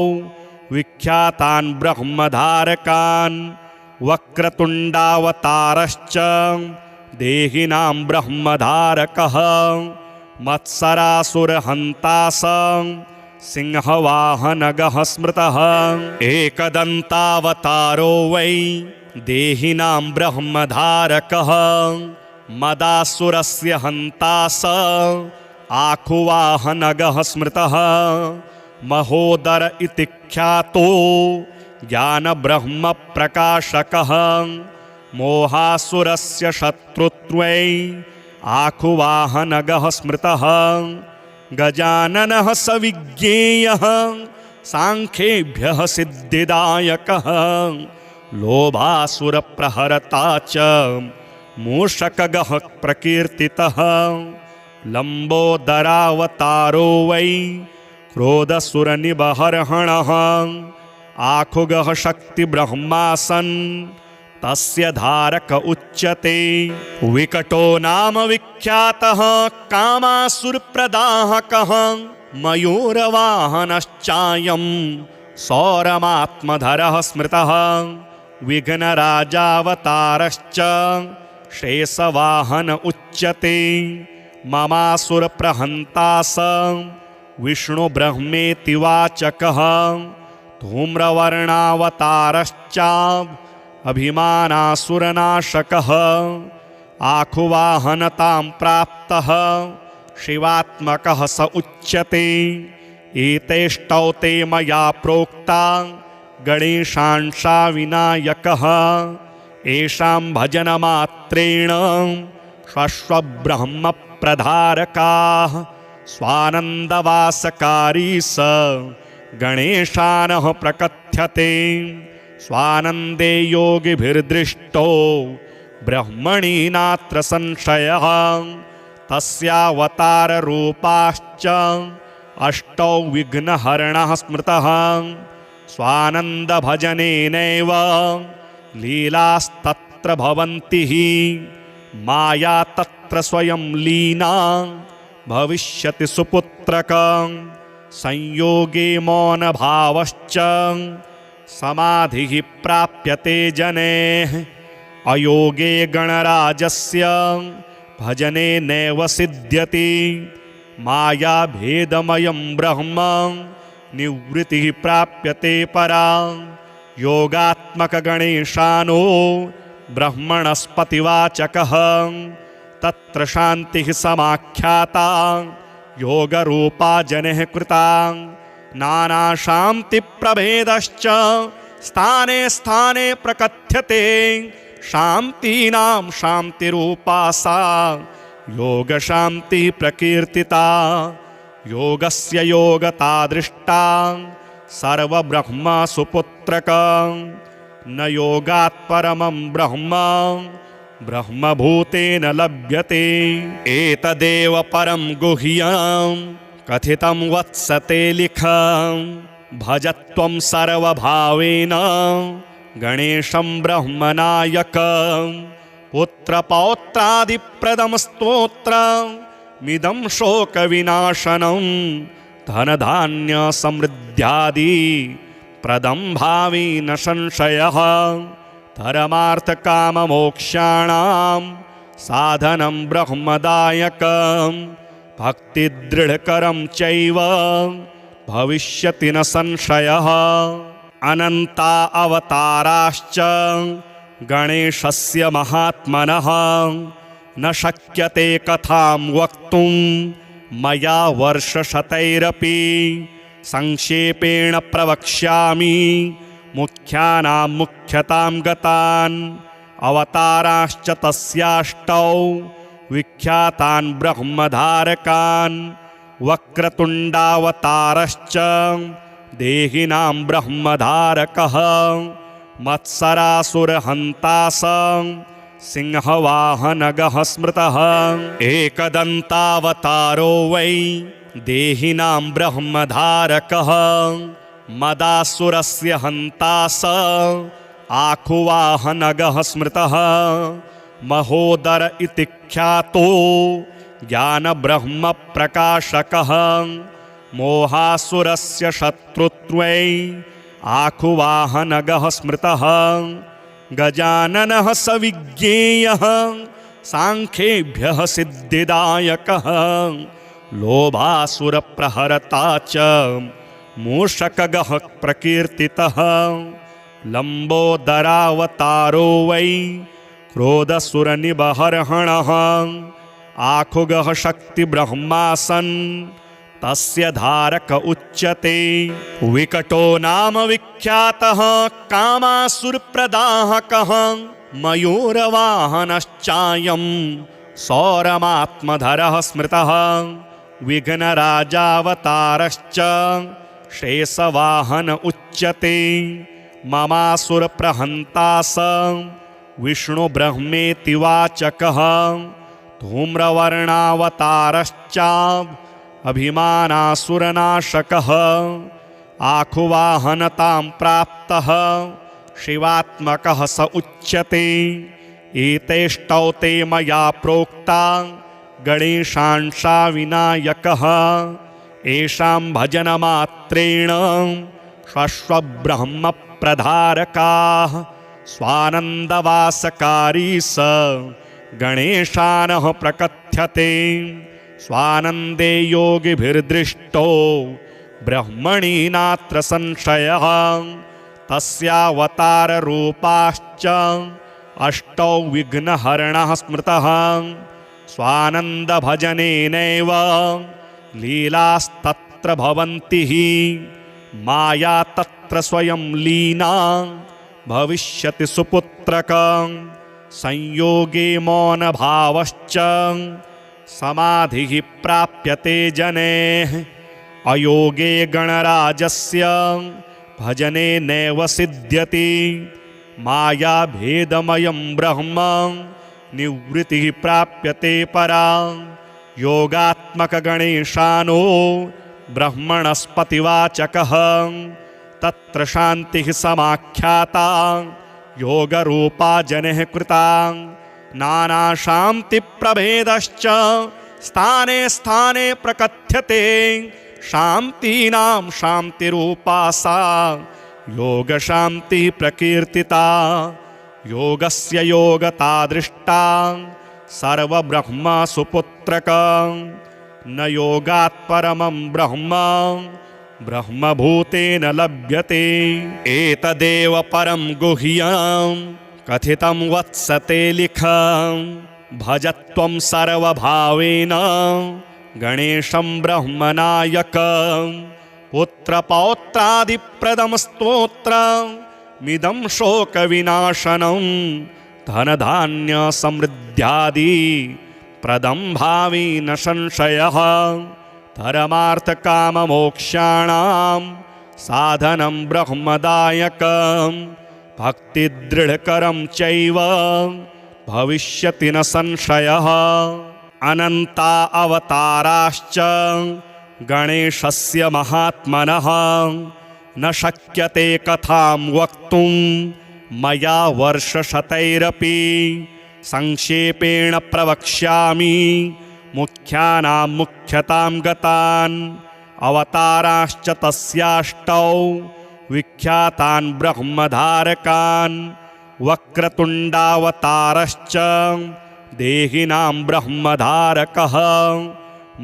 विख्यातान् ब्रह्मधारकान् वक्रतुण्डावतारश्च देहिनां ब्रह्मधारकः मत्सरासुरहन्ता सिंहवाहनगः स्मृतः एकदन्तावतारो वै देहिनां ब्रह्मधारकः मदासुरस्य हन्ता आखुवाहनगः स्मृतः महोदर इति ख्यातो ज्ञानब्रह्मप्रकाशकः मोहासुरस्य शत्रुत्वै आखुवाहनगः स्मृतः गजाननः स विज्ञेयः सांख्येभ्यः सिद्धिदायकः लोभासुरप्रहरता च मूषकगः प्रकीर्तितः लम्बोदरावतारो वै क्रोधसुरनिबर्हणः आखुगः शक्तिब्रह्मासन् तस्य धारक उच्यते विकटो नाम विख्यातः कामासुरप्रदाहकः मयूरवाहनश्चायं सौरमात्मधरः स्मृतः विघ्नराजावतारश्च शेषवाहन उच्यते ममासुरप्रहन्ता स विष्णुब्रह्मेति वाचकः धूम्रवर्णावतारश्च अभिमानासुरनाशकः आखुवाहनतां प्राप्तः शिवात्मकः स उच्यते एतेष्टौ ते मया प्रोक्ता गणेशांशा विनायकः येषां भजनमात्रेण शश्वब्रह्मप्रधारकाः स्वानन्दवासकारी स गणेशानः प्रकथ्यते स्वानन्दे योगिभिर्दृष्टो ब्रह्मणि नात्र संशयः तस्यावताररूपाश्च अष्टौ विघ्नहरणः स्मृतः स्वानन्दभजनेनैव लीलास्तत्र भवन्ति माया तत्र स्वयं लीना भविष्यति सुपुत्रकं संयोगे मौनभावश्च समाधिः प्राप्यते जनेः अयोगे गणराजस्य भजने नैव सिद्ध्यति मायाभेदमयं ब्रह्म निवृत्तिः प्राप्यते परा योगात्मकगणेशानो ब्रह्मणस्पतिवाचकः तत्र शान्तिः समाख्याता योगरूपा जनैः कृता नानाशान्तिप्रभेदश्च स्थाने स्थाने प्रकथ्यते शान्तीनां शान्तिरूपा सा योगशान्तिः प्रकीर्तिता योगस्य योगता दृष्टा सर्वब्रह्मसुपुत्रकं न योगात् परमं ब्रह्म ब्रह्मभूतेन लभ्यते एतदेव परं गुह्यं कथितं वत्सते लिखं भजत्वं सर्वभावेन गणेशं ब्रह्मनायकं पुत्रपौत्रादिप्रदं स्तोत्रमिदं शोकविनाशनं धनधान्यसमृद्ध्यादि प्रदं भावी न संशयः धर्मार्थकाममोक्षाणां साधनं ब्रह्मदायकं भक्तिदृढकरं चैव भविष्यति न संशयः अनन्ता अवताराश्च गणेशस्य महात्मनः न शक्यते कथां वक्तुं मया वर्षशतैरपि संक्षेपेण प्रवक्ष्यामि मुख्यानां मुख्यतां गतान् अवताराश्च तस्याष्टौ विख्यातान् ब्रह्मधारकान् वक्रतुण्डावतारश्च देहिनां ब्रह्मधारकः मत्सरासुरहन्ता सिंहवाहनगः स्मृतः एकदन्तावतारो वै देहिनां ब्रह्मधारकः मदासुरस्य हन्ता आखुवाहनगः स्मृतः महोदर इति ख्यातो ज्ञानब्रह्मप्रकाशकः मोहासुरस्य शत्रुत्वै आखुवाहनगः स्मृतः गजाननः स विज्ञेयः सांख्येभ्यः सिद्धिदायकः लोभासुरप्रहरता च मूषकगः प्रकीर्तितः लम्बोदरावतारो वै क्रोधसुरनिबर्हणः आखुगः शक्तिब्रह्मासन् तस्य धारक उच्यते विकटो नाम विख्यातः कामासुरप्रदाहकः मयूरवाहनश्चायं सौरमात्मधरः स्मृतः विघ्नराजावतारश्च शेषवाहन उच्यते ममासुरप्रहन्ता स विष्णुब्रह्मेति वाचकः धूम्रवर्णावतारश्च अभिमानासुरनाशकः आखुवाहनतां प्राप्तः शिवात्मकः स उच्यते एतेष्टौ ते मया प्रोक्ता गणेशांशा विनायकः येषां भजनमात्रेण शश्वब्रह्मप्रधारकाः स्वानन्दवासकारी स गणेशानः प्रकथ्यते स्वानन्दे योगिभिर्दृष्टो ब्रह्मणि नात्र संशयः तस्यावताररूपाश्च अष्टौ विघ्नहरणः स्मृतः स्वानन्दभजनेनैव लीलास्तत्र भवन्ति माया तत्र स्वयं लीना भविष्यति सुपुत्रकं संयोगे मौनभावश्च समाधिः प्राप्यते जनेः अयोगे गणराजस्य भजने नैव सिद्ध्यति मायाभेदमयं ब्रह्म निवृत्तिः प्राप्यते परा योगात्मकगणेशानो ब्रह्मणस्पतिवाचकः तत्र शान्तिः समाख्याता योगरूपा जनैः कृता नानाशान्तिप्रभेदश्च स्थाने स्थाने प्रकथ्यते शान्तीनां शान्तिरूपा सा योगशान्तिः प्रकीर्तिता योगस्य योगता दृष्टा सर्वब्रह्मसुपुत्रकं न योगात् परमं ब्रह्म ब्रह्मभूतेन लभ्यते एतदेव परं गुह्यं कथितं वत्स ते लिख भजत्वं सर्वभावेन गणेशं ब्रह्मनायकं पुत्रपौत्रादिप्रदं स्तोत्रमिदं शोकविनाशनं धनधान्यसमृद्ध्यादि प्रदं भावी न संशयः धर्मार्थकाममोक्षाणां साधनं ब्रह्मदायकं भक्तिदृढकरं चैव भविष्यति न संशयः अनन्ता अवताराश्च गणेशस्य महात्मनः न शक्यते कथां वक्तुं मया वर्षशतैरपि संक्षेपेण प्रवक्ष्यामि मुख्यानां मुख्यतां गतान् अवताराश्च तस्याष्टौ विख्यातान् ब्रह्मधारकान् वक्रतुण्डावतारश्च देहिनां ब्रह्मधारकः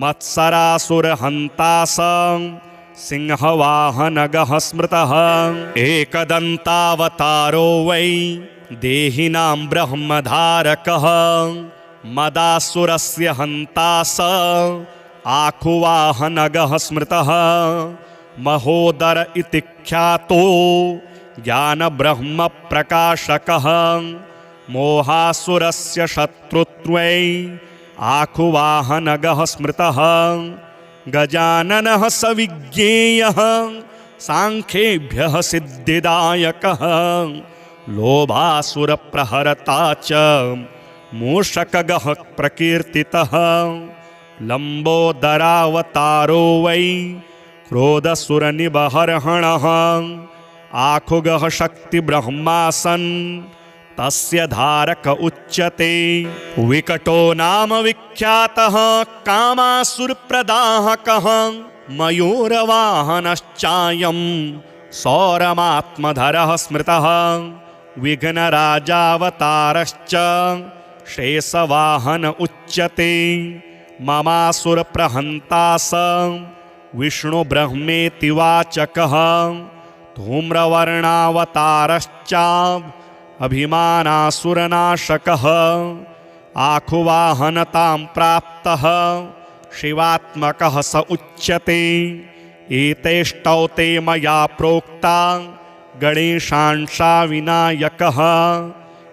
मत्सरासुरहन्ता सिंहवाहनगः स्मृतः एकदन्तावतारो वै देहिनां ब्रह्मधारकः मदासुरस्य हन्ता आखुवाहनगः स्मृतः महोदर इति ख्यातो ज्ञानब्रह्मप्रकाशकः मोहासुरस्य शत्रुत्वै आखुवाहनगः स्मृतः गजाननः स विज्ञेयः सांख्येभ्यः सिद्धिदायकः लोभासुरप्रहरता च मूषकगः प्रकीर्तितः लम्बोदरावतारो वै क्रोधसुरनिबर्हणः आखुगः शक्तिब्रह्मासन् तस्य धारक उच्यते विकटो नाम विख्यातः कामासुरप्रदाहकः मयूरवाहनश्चायं सौरमात्मधरः स्मृतः विघ्नराजावतारश्च शेषवाहन उच्यते ममासुरप्रहन्ता स विष्णुब्रह्मेति वाचकः धूम्रवर्णावतारश्च अभिमानासुरनाशकः आखुवाहनतां प्राप्तः शिवात्मकः स उच्यते एतेष्टौ ते मया प्रोक्ता गणेशांशा विनायकः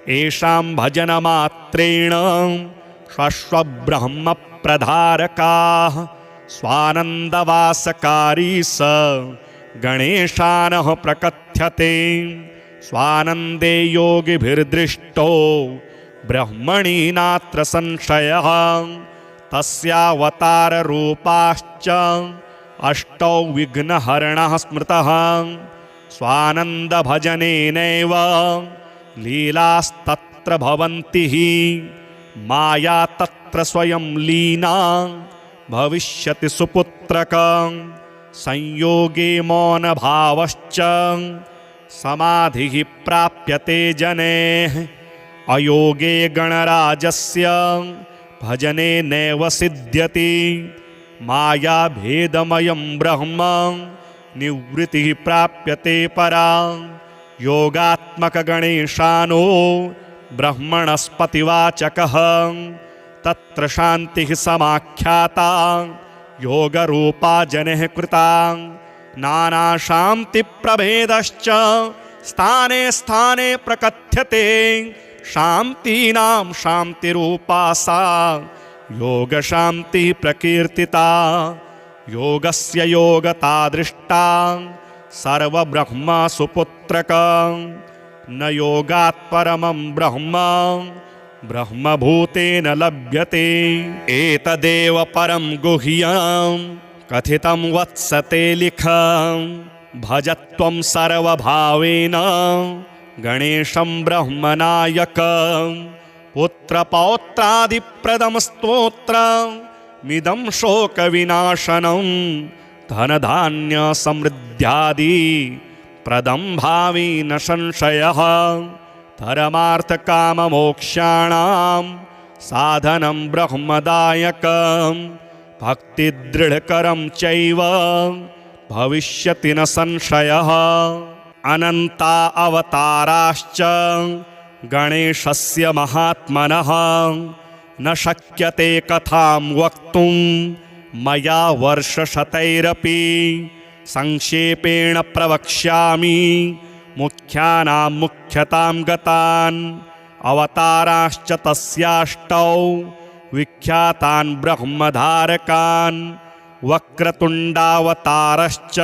येषां भजनमात्रेण शश्वब्रह्मप्रधारकाः स्वानन्दवासकारी स गणेशानः प्रकथ्यते स्वानन्दे योगिभिर्दृष्टो ब्रह्मणि नात्र संशयः तस्यावताररूपाश्च अष्टौ विघ्नहरणः स्मृतः स्वानन्दभजनेनैव लीलास्तत्र भवन्ति माया तत्र स्वयं लीना भविष्यति सुपुत्रकं संयोगे मौनभावश्च समाधिः प्राप्यते जनेः अयोगे गणराजस्य भजने नैव सिद्ध्यति मायाभेदमयं ब्रह्म निवृत्तिः प्राप्यते परा योगात्मकगणेशानो ब्रह्मणस्पतिवाचकः तत्र शान्तिः समाख्याता योगरूपा जनैः कृता नानाशान्तिप्रभेदश्च स्थाने स्थाने प्रकथ्यते शान्तीनां शान्तिरूपा सा योगशान्तिः प्रकीर्तिता योगस्य योगता दृष्टा सर्वब्रह्मसुपुत्रकं न योगात् परमं ब्रह्म ब्रह्मभूतेन लभ्यते एतदेव परं गुह्यं कथितं वत्स ते लिख भजत्वं सर्वभावेन गणेशं ब्रह्मनायकं पुत्रपौत्रादिप्रदं स्तोत्रमिदं शोकविनाशनं धनधान्यसमृद्ध्यादि प्रदं भावी न संशयः परमार्थकाममोक्षाणां साधनं ब्रह्मदायकं भक्तिदृढकरं चैव भविष्यति न संशयः अनन्ता अवताराश्च गणेशस्य महात्मनः न शक्यते कथां वक्तुं मया वर्षशतैरपि संक्षेपेण प्रवक्ष्यामि मुख्यानां मुख्यतां गतान् अवताराश्च तस्याष्टौ विख्यातान् ब्रह्मधारकान् वक्रतुण्डावतारश्च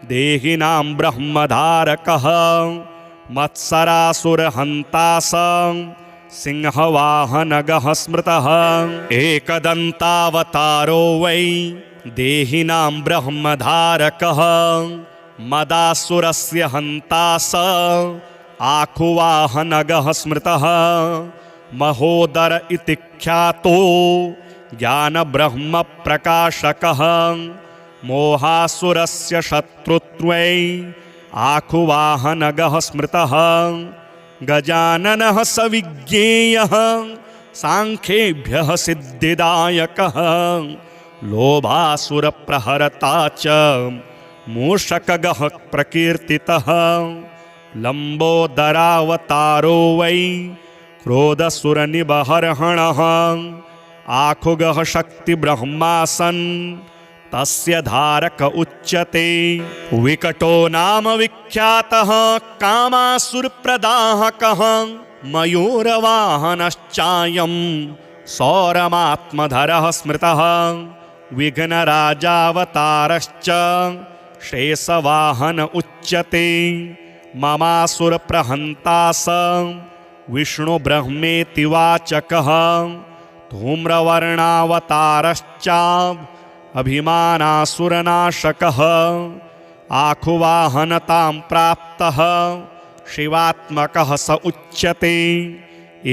देहिनां ब्रह्मधारकः मत्सरासुरहन्ता स सिंहवाहनगः स्मृतः एकदन्तावतारो वै देहिनां ब्रह्मधारकः मदासुरस्य हन्ता स आखुवाहनगः स्मृतः महोदर इति ख्यातो ज्ञानब्रह्मप्रकाशकः मोहासुरस्य शत्रुत्वै आखुवाहनगः स्मृतः गजाननः स विज्ञेयः सांख्येभ्यः सिद्धिदायकः लोभासुरप्रहरता च मूषकगः प्रकीर्तितः लम्बोदरावतारो वै क्रोधसुरनिबर्हणः आखुगः शक्तिब्रह्मासन् तस्य धारक उच्यते विकटो नाम विख्यातः कामासुरप्रदाहकः मयूरवाहनश्चायं सौरमात्मधरः स्मृतः विघ्नराजावतारश्च शेषवाहन उच्यते ममासुरप्रहन्ता स विष्णुब्रह्मेति वाचकः धूम्रवर्णावतारश्च अभिमानासुरनाशकः आखुवाहनतां प्राप्तः शिवात्मकः स उच्यते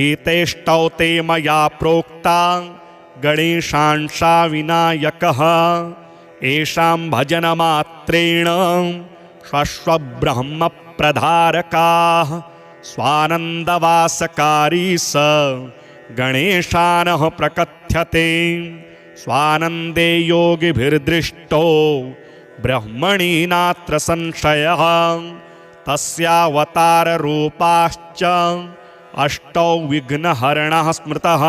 एतेष्टौ ते मया प्रोक्ता गणेशांशा विनायकः येषां भजनमात्रेण श्वश्वब्रह्म प्रधारकाः स्वानन्दवासकारी स गणेशानः प्रकथ्यते स्वानन्दे योगिभिर्दृष्टो ब्रह्मणि नात्र संशयः तस्यावताररूपाश्च अष्टौ विघ्नहरणः स्मृतः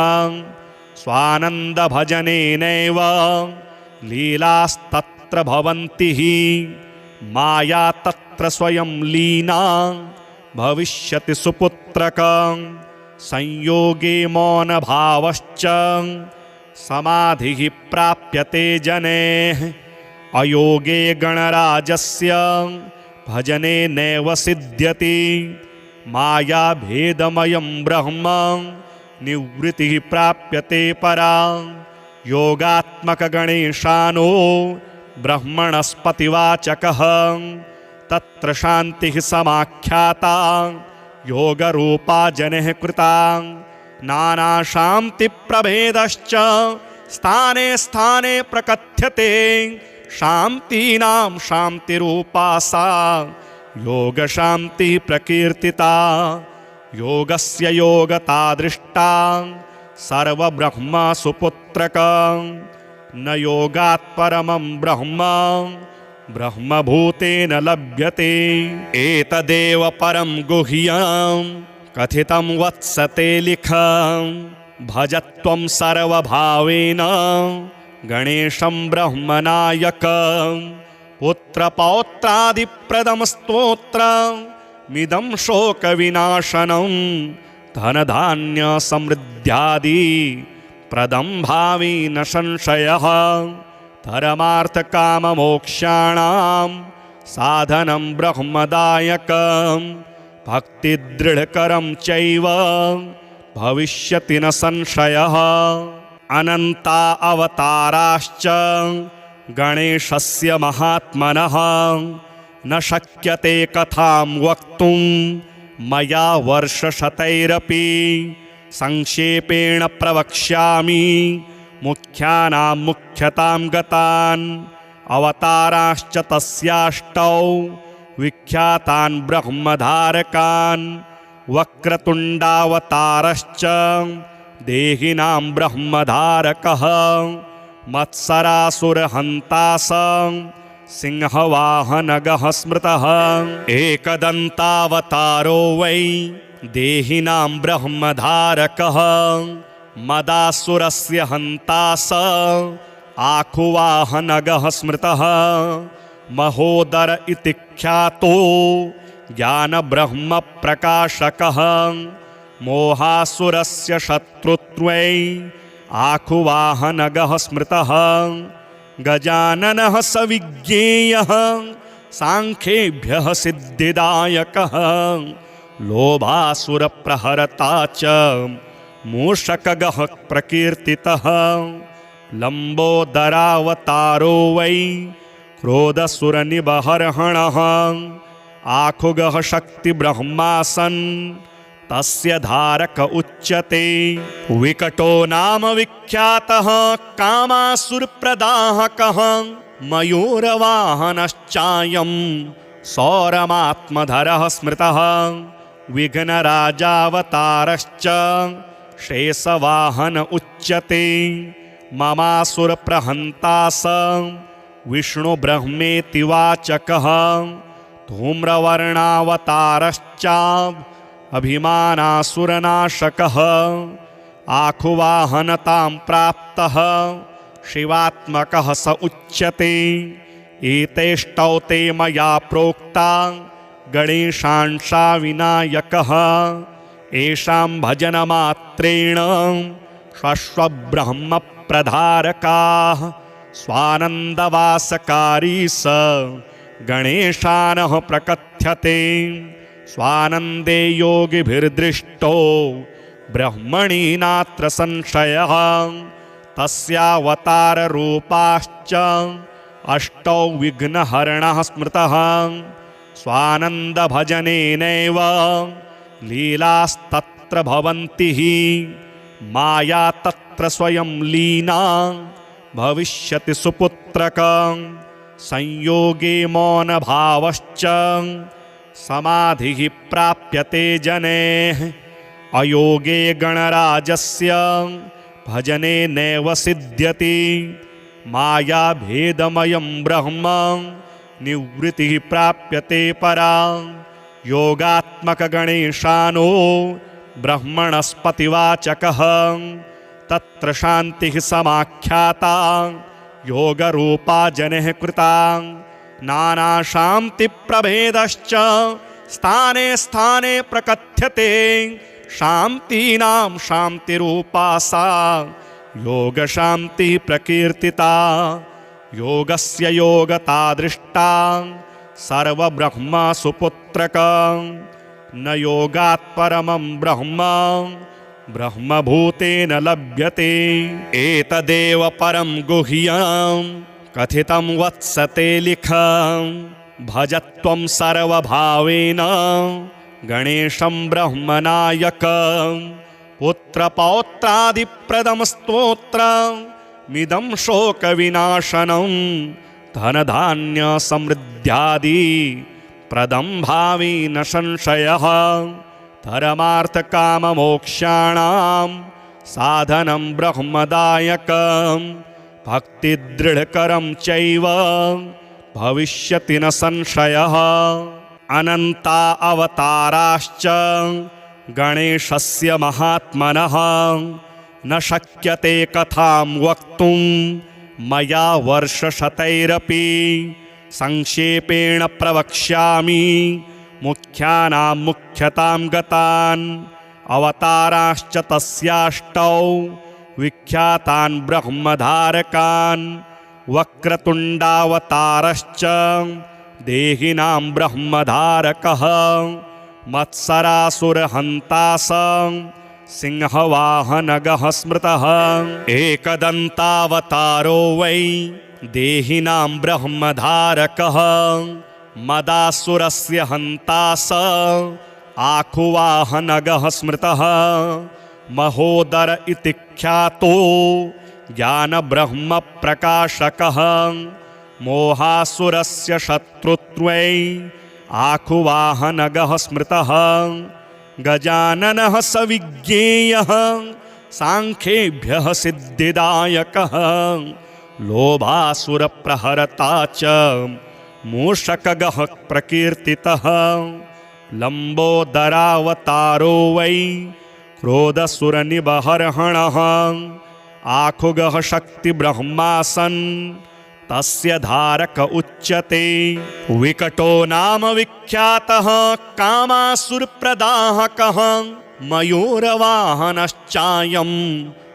स्वानन्दभजनेनैव लीलास्तत्र भवन्ति माया तत्र स्वयं लीना भविष्यति सुपुत्रकं संयोगे मौनभावश्च समाधिः प्राप्यते जनेः अयोगे गणराजस्य भजने नैव सिद्ध्यति मायाभेदमयं ब्रह्म निवृत्तिः प्राप्यते परा योगात्मकगणेशानो ब्रह्मणस्पतिवाचकः तत्र शान्तिः समाख्याता योगरूपा जनैः कृता नानाशान्तिप्रभेदश्च स्थाने स्थाने प्रकथ्यते शान्तीनां शान्तिरूपा सा योगशान्तिः प्रकीर्तिता योगस्य योगता दृष्टा सर्वब्रह्म सुपुत्रकं न योगात् परमं ब्रह्म ब्रह्मभूतेन लभ्यते एतदेव परं गुह्यं कथितं वत्सते लिखं भजत्वं सर्वभावेन गणेशं ब्रह्मनायकं पुत्रपौत्रादिप्रदं स्तोत्रमिदं शोकविनाशनं धनधान्यसमृद्ध्यादि प्रदं भावी न संशयः परमार्थकाममोक्षाणां साधनं ब्रह्मदायकं भक्तिदृढकरं चैव भविष्यति न संशयः अनन्ता अवताराश्च गणेशस्य महात्मनः न शक्यते कथां वक्तुं मया वर्षशतैरपि संक्षेपेण प्रवक्ष्यामि मुख्यानां मुख्यतां गतान् अवताराश्च तस्याष्टौ विख्यातान् ब्रह्मधारकान् वक्रतुण्डावतारश्च देहिनां ब्रह्मधारकः मत्सरासुरहन्ता स सिंहवाहनगः स्मृतः एकदन्तावतारो वै देहिनां ब्रह्मधारकः मदासुरस्य हन्ता स आखुवाहनगः स्मृतः महोदर इति ख्यातो ज्ञानब्रह्मप्रकाशकः मोहासुरस्य शत्रुत्वै आखुवाहनगः स्मृतः गजाननः स विज्ञेयः सांख्येभ्यः सिद्धिदायकः लोभासुरप्रहरता च मूषकगः प्रकीर्तितः लम्बोदरावतारो वै क्रोधसुरनिबर्हणः आखुगः शक्तिब्रह्मासन् तस्य धारक उच्यते विकटो नाम विख्यातः कामासुरप्रदाहकः मयूरवाहनश्चायं सौरमात्मधरः स्मृतः विघ्नराजावतारश्च शेषवाहन उच्यते ममासुरप्रहन्ता स विष्णुब्रह्मेति वाचकः धूम्रवर्णावतारश्च अभिमानासुरनाशकः आखुवाहनतां प्राप्तः शिवात्मकः स उच्यते एतेष्टौ ते मया प्रोक्ता गणेशांशा विनायकः येषां भजनमात्रेण स्वस्वब्रह्मप्रधारकाः स्वानन्दवासकारी स गणेशानः प्रकथ्यते। स्वानन्दे योगिभिर्दृष्टो ब्रह्मणि नात्र संशयः। तस्यावताररूपाश्च अष्टौ विघ्नहरणः स्मृतः। स्वानन्दभजनेनैव लीलास्तत्र भवन्ति हि माया तत्र स्वयं लीना भविष्यति सुपुत्रकं। संयोगे मौनभावश्च समाधिः प्राप्यते जनेः। अयोगे गणराजस्य भजने नैव सिद्ध्यति। मायाभेदमयं ब्रह्म निवृत्तिः प्राप्यते परा। योगात्मकगणेशानो ब्रह्मणस्पतिवाचकः तत्र शान्तिः समाख्याता योगरूपा जनैः कृता। नानाशान्तिप्रभेदश्च स्थाने स्थाने प्रकथ्यते। शान्तीनां शान्तिरूपा सा योगशान्तिः प्रकीर्तिता। योगस्य योगता दृष्टा सर्वब्रह्म सुपुत्रकं। न योगात् परमं ब्रह्म ब्रह्मभूतेन लभ्यते। एतदेव परं गुह्यं कथितं वत्सते लिखं। भजत्वं सर्वभावेन गणेशं ब्रह्मनायकं। पुत्रपौत्रादिप्रदं स्तोत्रमिदं शोकविनाशनं। धनधान्यसमृद्ध्यादि प्रदं भावी न संशयः। धर्मार्थकाममोक्षाणां साधनं ब्रह्मदायकं। भक्तिदृढकरं चैव भविष्यति न संशयः। अनन्ता अवताराश्च गणेशस्य महात्मनः। न शक्यते कथां वक्तुं मया वर्षशतैरपि। संक्षेपेण प्रवक्ष्यामि मुख्यानां मुख्यतां गतान्। अवताराश्च तस्याष्टौ विख्यातान् ब्रह्मधारकान्। वक्रतुण्डावतारश्च देहिनां ब्रह्मधारकः। मत्सरासुरहन्ता स सिंहवाहनगः स्मृतः। एकदन्तावतारो वै देहिनां ब्रह्मधारकः। मदासुरस्य हन्ता स आखुवाहनगः स्मृतः। महोदर इति ख्यातो ज्ञानब्रह्मप्रकाशकः। मोहासुरस्य शत्रुत्वै आखुवाहनगः स्मृतः। गजाननः स विज्ञेयः सांख्येभ्यः सिद्धिदायकः। लोभासुरप्रहरता च मूषकगः प्रकीर्तितः। लम्बोदरावतारो वै क्रोधसुरनिबर्हणः। आखुगः शक्तिब्रह्मासन् तस्य धारक उच्यते। विकटो नाम विख्यातः कामासुरप्रदाहकः। मयूरवाहनश्चायं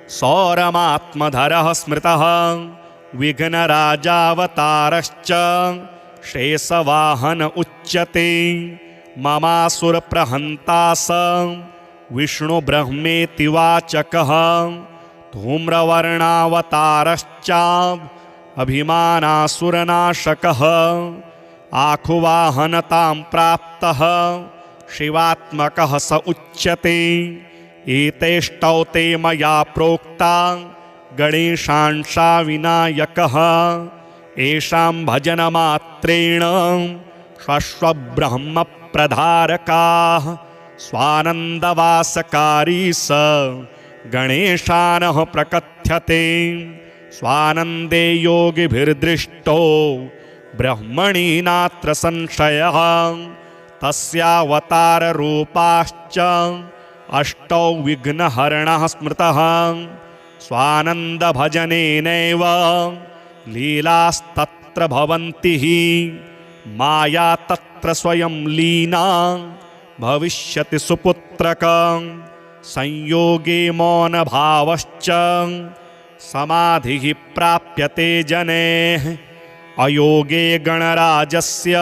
सौरमात्मधरः स्मृतः। विघ्नराजावतारश्च शेषवाहन उच्यते। ममासुरप्रहन्ता स विष्णुब्रह्मेति वाचकः। धूम्रवर्णावतारश्च अभिमानासुरनाशकः। आखुवाहनतां प्राप्तः शिवात्मकः स उच्यते। एतेष्टौ ते मया प्रोक्ता गणेशांशा विनायकः। येषां भजनमात्रेण स्वस्वब्रह्मप्रधारकाः स्वानन्दवासकारी स गणेशानः प्रकथ्यते। स्वानन्दे योगिभिर्दृष्टो ब्रह्मणि नात्र संशयः। तस्यावताररूपाश्च अष्टौ विघ्नहरणः स्मृतः। स्वानन्दभजनेनैव लीलास्तत्र भवन्ति हि माया तत्र स्वयं लीना भविष्यति सुपुत्रकं संयोगे मौनभावश्च समाधिः प्राप्यते जनेः अयोगे गणराजस्य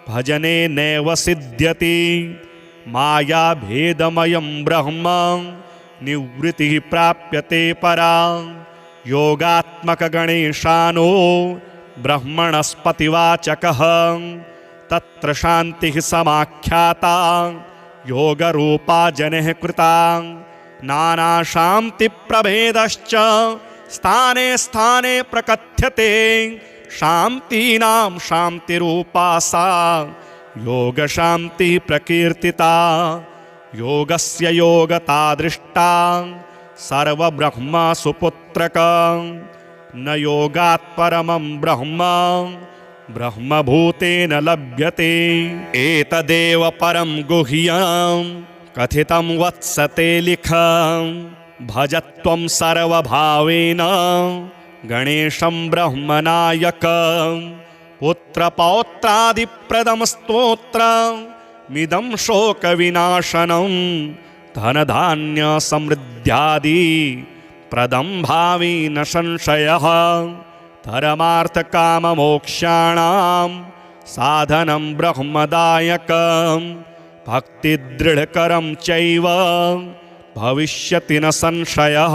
भजने नैव सिद्ध्यति मायाभेदमयं ब्रह्म निवृत्तिः प्राप्यते परा योगात्मकगणेशानो ब्रह्मणस्पतिवाचकः तत्र शान्तिः समाख्याता योगरूपा जनैः कृता नानाशान्तिप्रभेदश्च स्थाने स्थाने प्रकथ्यते शान्तीनां शान्तिरूपा सा योगशान्तिः प्रकीर्तिता योगस्य योगता दृष्टा सर्वब्रह्म सुपुत्रकं न योगात् परमं ब्रह्म ब्रह्मभूतेन लभ्यते एतदेव परं गुह्यं कथितं वत्सते लिखं भजत्वं सर्वभावेन गणेशं ब्रह्मनायकं पुत्रपौत्रादिप्रदं स्तोत्रमिदं शोकविनाशनं धनधान्यसमृद्ध्यादि प्रदं भावी न संशयः धर्मार्थकाममोक्षाणां साधनं ब्रह्मदायकं भक्तिदृढकरं चैव भविष्यति न संशयः।